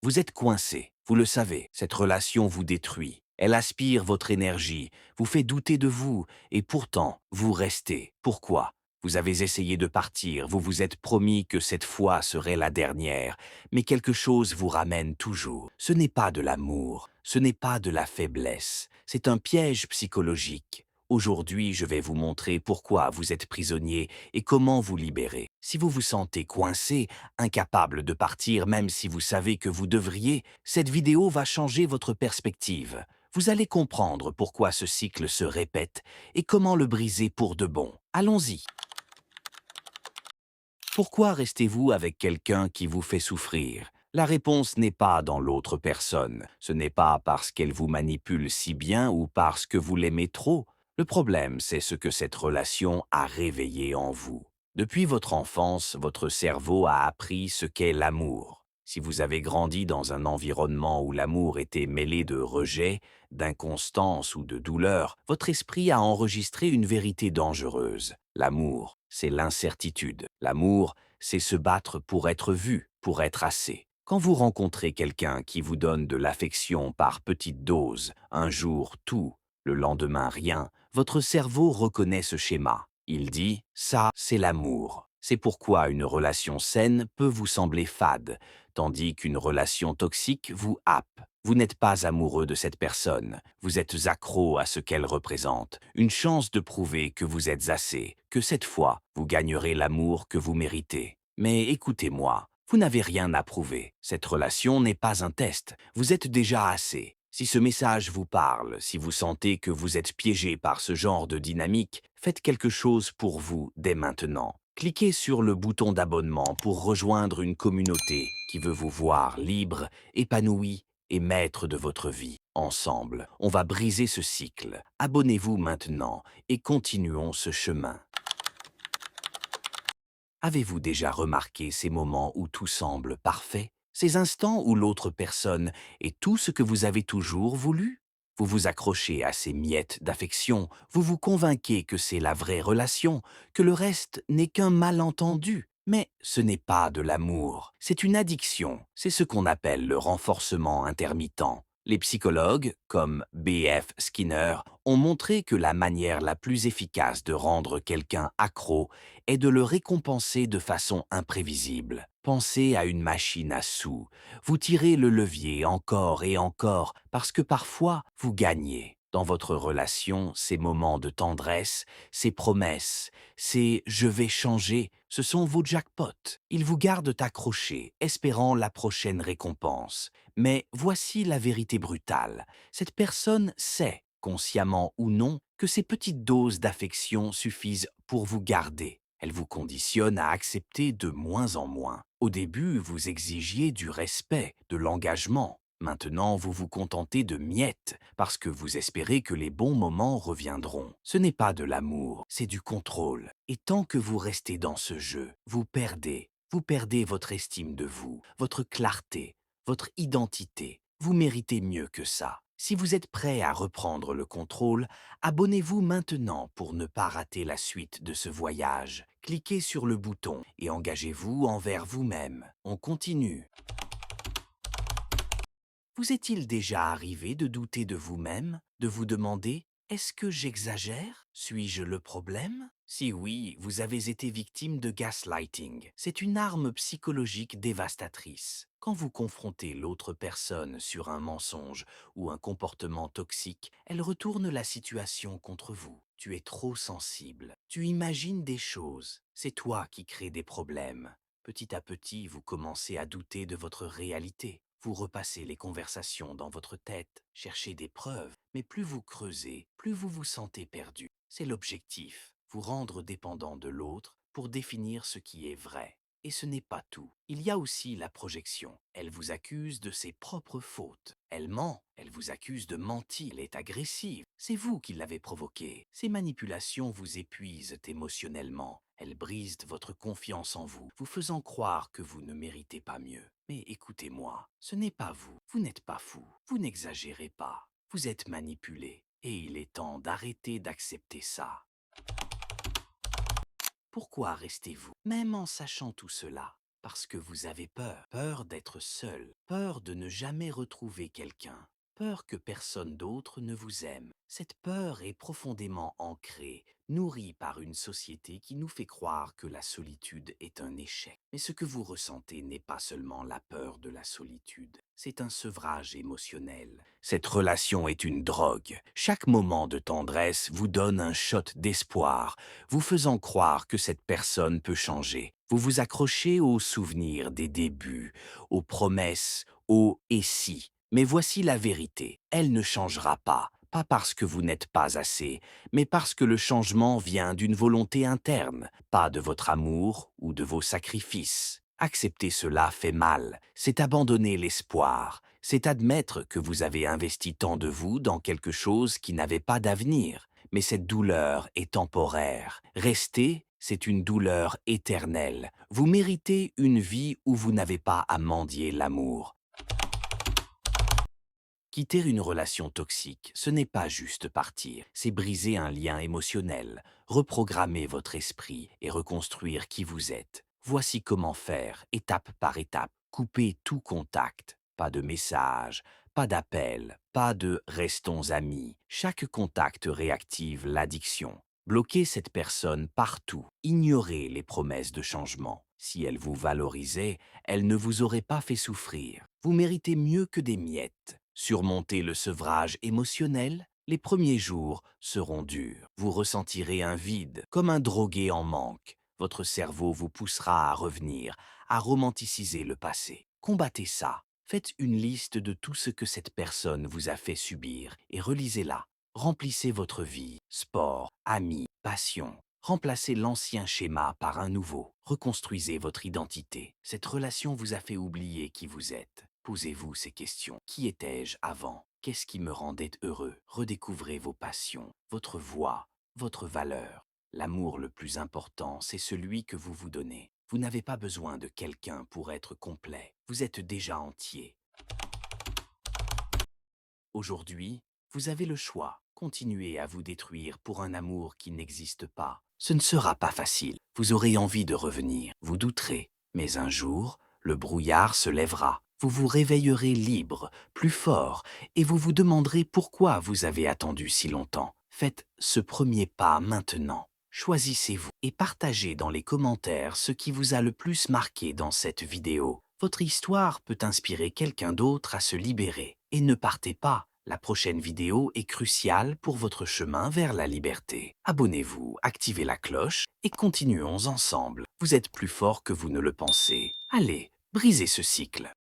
Vous êtes coincé, vous le savez, cette relation vous détruit. Elle aspire votre énergie, vous fait douter de vous, et pourtant, vous restez. Pourquoi? Vous avez essayé de partir, vous vous êtes promis que cette fois serait la dernière, mais quelque chose vous ramène toujours. Ce n'est pas de l'amour, ce n'est pas de la faiblesse, c'est un piège psychologique. Aujourd'hui, je vais vous montrer pourquoi vous êtes prisonnier et comment vous libérer. Si vous vous sentez coincé, incapable de partir même si vous savez que vous devriez, cette vidéo va changer votre perspective. Vous allez comprendre pourquoi ce cycle se répète et comment le briser pour de bon. Allons-y. Pourquoi restez-vous avec quelqu'un qui vous fait souffrir? La réponse n'est pas dans l'autre personne. Ce n'est pas parce qu'elle vous manipule si bien ou parce que vous l'aimez trop. Le problème, c'est ce que cette relation a réveillé en vous. Depuis votre enfance, votre cerveau a appris ce qu'est l'amour. Si vous avez grandi dans un environnement où l'amour était mêlé de rejet, d'inconstance ou de douleur, votre esprit a enregistré une vérité dangereuse. L'amour, c'est l'incertitude. L'amour, c'est se battre pour être vu, pour être assez. Quand vous rencontrez quelqu'un qui vous donne de l'affection par petites doses, un jour tout, le lendemain rien, votre cerveau reconnaît ce schéma. Il dit « ça, c'est l'amour ». C'est pourquoi une relation saine peut vous sembler fade, tandis qu'une relation toxique vous happe. Vous n'êtes pas amoureux de cette personne, vous êtes accro à ce qu'elle représente, une chance de prouver que vous êtes assez, que cette fois, vous gagnerez l'amour que vous méritez. Mais écoutez-moi, vous n'avez rien à prouver, cette relation n'est pas un test, vous êtes déjà assez. Si ce message vous parle, si vous sentez que vous êtes piégé par ce genre de dynamique, faites quelque chose pour vous dès maintenant. Cliquez sur le bouton d'abonnement pour rejoindre une communauté qui veut vous voir libre, épanoui et maître de votre vie. Ensemble, on va briser ce cycle. Abonnez-vous maintenant et continuons ce chemin. Avez-vous déjà remarqué ces moments où tout semble parfait? Ces instants où l'autre personne est tout ce que vous avez toujours voulu? Vous vous accrochez à ces miettes d'affection, vous vous convainquez que c'est la vraie relation, que le reste n'est qu'un malentendu. Mais ce n'est pas de l'amour, c'est une addiction, c'est ce qu'on appelle le renforcement intermittent. Les psychologues, comme B.F. Skinner, ont montré que la manière la plus efficace de rendre quelqu'un accro est de le récompenser de façon imprévisible. Pensez à une machine à sous. Vous tirez le levier encore et encore parce que parfois vous gagnez. Dans votre relation, ces moments de tendresse, ces promesses, ces « je vais changer », ce sont vos jackpots. Ils vous gardent accrochés, espérant la prochaine récompense. Mais voici la vérité brutale. Cette personne sait, consciemment ou non, que ces petites doses d'affection suffisent pour vous garder. Elle vous conditionne à accepter de moins en moins. Au début, vous exigiez du respect, de l'engagement. Maintenant, vous vous contentez de miettes parce que vous espérez que les bons moments reviendront. Ce n'est pas de l'amour, c'est du contrôle. Et tant que vous restez dans ce jeu, vous perdez. Vous perdez votre estime de vous, votre clarté, votre identité. Vous méritez mieux que ça. Si vous êtes prêt à reprendre le contrôle, abonnez-vous maintenant pour ne pas rater la suite de ce voyage. Cliquez sur le bouton et engagez-vous envers vous-même. On continue. Vous est-il déjà arrivé de douter de vous-même, de vous demander « Est-ce que j'exagère? Suis-je le problème ?» Si oui, vous avez été victime de gaslighting. C'est une arme psychologique dévastatrice. Quand vous confrontez l'autre personne sur un mensonge ou un comportement toxique, elle retourne la situation contre vous. Tu es trop sensible. Tu imagines des choses. C'est toi qui crée des problèmes. Petit à petit, vous commencez à douter de votre réalité. Vous repassez les conversations dans votre tête, cherchez des preuves, mais plus vous creusez, plus vous vous sentez perdu. C'est l'objectif, vous rendre dépendant de l'autre pour définir ce qui est vrai. Et ce n'est pas tout. Il y a aussi la projection. Elle vous accuse de ses propres fautes. Elle ment, elle vous accuse de mentir, elle est agressive. C'est vous qui l'avez provoquée. Ces manipulations vous épuisent émotionnellement. Elles brisent votre confiance en vous, vous faisant croire que vous ne méritez pas mieux. Mais écoutez-moi, ce n'est pas vous. Vous n'êtes pas fou. Vous n'exagérez pas. Vous êtes manipulé. Et il est temps d'arrêter d'accepter ça. Pourquoi restez-vous, même en sachant tout cela? Parce que vous avez peur. Peur d'être seul. Peur de ne jamais retrouver quelqu'un. Peur que personne d'autre ne vous aime. Cette peur est profondément ancrée, nourrie par une société qui nous fait croire que la solitude est un échec. Mais ce que vous ressentez n'est pas seulement la peur de la solitude, c'est un sevrage émotionnel. Cette relation est une drogue. Chaque moment de tendresse vous donne un shot d'espoir, vous faisant croire que cette personne peut changer. Vous vous accrochez aux souvenirs des débuts, aux promesses, aux « et si ». Mais voici la vérité, elle ne changera pas, pas parce que vous n'êtes pas assez, mais parce que le changement vient d'une volonté interne, pas de votre amour ou de vos sacrifices. Accepter cela fait mal, c'est abandonner l'espoir, c'est admettre que vous avez investi tant de vous dans quelque chose qui n'avait pas d'avenir. Mais cette douleur est temporaire. Rester, c'est une douleur éternelle. Vous méritez une vie où vous n'avez pas à mendier l'amour. Quitter une relation toxique, ce n'est pas juste partir, c'est briser un lien émotionnel, reprogrammer votre esprit et reconstruire qui vous êtes. Voici comment faire, étape par étape. Couper tout contact. Pas de message, pas d'appel, pas de « restons amis ». Chaque contact réactive l'addiction. Bloquez cette personne partout. Ignorez les promesses de changement. Si elle vous valorisait, elle ne vous aurait pas fait souffrir. Vous méritez mieux que des miettes. Surmonter le sevrage émotionnel, les premiers jours seront durs. Vous ressentirez un vide, comme un drogué en manque. Votre cerveau vous poussera à revenir, à romanticiser le passé. Combattez ça. Faites une liste de tout ce que cette personne vous a fait subir et relisez-la. Remplissez votre vie, sport, amis, passion. Remplacez l'ancien schéma par un nouveau. Reconstruisez votre identité. Cette relation vous a fait oublier qui vous êtes. Posez-vous ces questions. Qui étais-je avant? Qu'est-ce qui me rendait heureux? Redécouvrez vos passions, votre voix, votre valeur. L'amour le plus important, c'est celui que vous vous donnez. Vous n'avez pas besoin de quelqu'un pour être complet. Vous êtes déjà entier. Aujourd'hui, vous avez le choix. Continuez à vous détruire pour un amour qui n'existe pas. Ce ne sera pas facile. Vous aurez envie de revenir. Vous douterez. Mais un jour, le brouillard se lèvera. Vous vous réveillerez libre, plus fort, et vous vous demanderez pourquoi vous avez attendu si longtemps. Faites ce premier pas maintenant. Choisissez-vous et partagez dans les commentaires ce qui vous a le plus marqué dans cette vidéo. Votre histoire peut inspirer quelqu'un d'autre à se libérer. Et ne partez pas, la prochaine vidéo est cruciale pour votre chemin vers la liberté. Abonnez-vous, activez la cloche et continuons ensemble. Vous êtes plus fort que vous ne le pensez. Allez, brisez ce cycle.